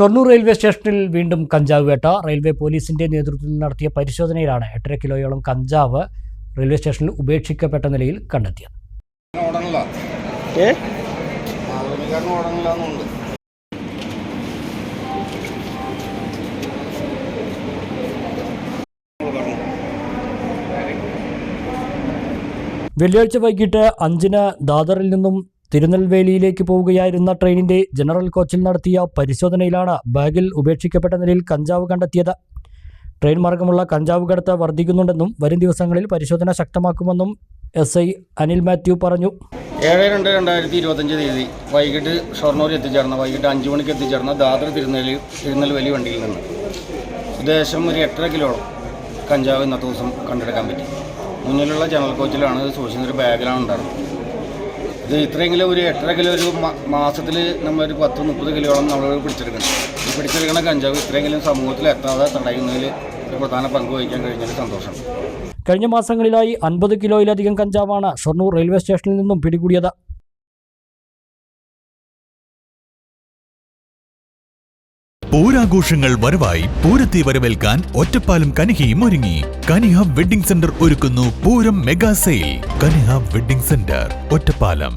Shoranur railway സ്റ്റേഷനിൽ വീണ്ടും കഞ്ചാവ് വേട്ട. റെയിൽവേ പോലീസിന്റെ നേതൃത്വത്തിൽ നടത്തിയ പരിശോധനയിലാണ് 8.5 കിലോയോളം കഞ്ചാവ് റെയിൽവേ സ്റ്റേഷനിൽ ഉപേക്ഷിക്കപ്പെട്ട നിലയിൽ കണ്ടെത്തിയത്. വെള്ളിയാഴ്ച വൈകിട്ട് 5-ന് ദാദറിൽ നിന്നും തിരുനെൽവേലിയിലേക്ക് പോവുകയായിരുന്ന ട്രെയിനിന്റെ ജനറൽ കോച്ചിൽ നടത്തിയ പരിശോധനയിലാണ് ബാഗിൽ ഉപേക്ഷിക്കപ്പെട്ട നിലയിൽ കഞ്ചാവ് കണ്ടെത്തിയത്. ട്രെയിൻ മാർഗമുള്ള കഞ്ചാവ് കടത്ത് വർദ്ധിക്കുന്നുണ്ടെന്നും വരും ദിവസങ്ങളിൽ പരിശോധന ശക്തമാക്കുമെന്നും SI അനിൽ മാത്യു പറഞ്ഞു. 7/2/2025 വൈകിട്ട് ഷൊർണൂർ എത്തിച്ചേർന്ന വൈകിട്ട് 5 മണിക്ക് എത്തിച്ചേർന്ന ദാദർ തിരുനെൽവേലി വണ്ടിയിൽ നിന്ന് ഉദ്ദേശം ഒരു 8.5 കിലോ കഞ്ചാവ് ഇന്നത്തെ ദിവസം കണ്ടെടുക്കാൻ പറ്റി. മുന്നിലുള്ള ജനറൽ കോച്ചിലാണ് ഇത് സൂക്ഷിക്കുന്ന ഒരു ബാഗിലാണ് ഉണ്ടായിരുന്നത്. ഇത് ഇത്രയെങ്കിലും ഒരു 8.5 കിലോ ഒരു മാസത്തിൽ നമ്മളൊരു 10-30 കിലോളം നമ്മൾ പിടിച്ചെടുക്കണം. ഈ പിടിച്ചെടുക്കുന്ന കഞ്ചാവ് ഇത്രയെങ്കിലും സമൂഹത്തിൽ എത്താതെ തടയുന്നതിൽ ഒരു പ്രധാന പങ്ക് വഹിക്കാൻ കഴിഞ്ഞതിൽ സന്തോഷം. കഴിഞ്ഞ മാസങ്ങളിലായി 50 കിലോയിലധികം കഞ്ചാവാണ് ഷൊർണൂർ റെയിൽവേ സ്റ്റേഷനിൽ നിന്നും പിടികൂടിയത്. പൂരാഘോഷങ്ങൾ വരവായി പൂരത്തെ വരവേൽക്കാൻ ഒറ്റപ്പാലം കനിഹയും ഒരുങ്ങി. കനിഹ വെഡ്ഡിംഗ് സെന്റർ ഒരുക്കുന്നു Pooram mega sale. Kaniha wedding centre, Ottapalam.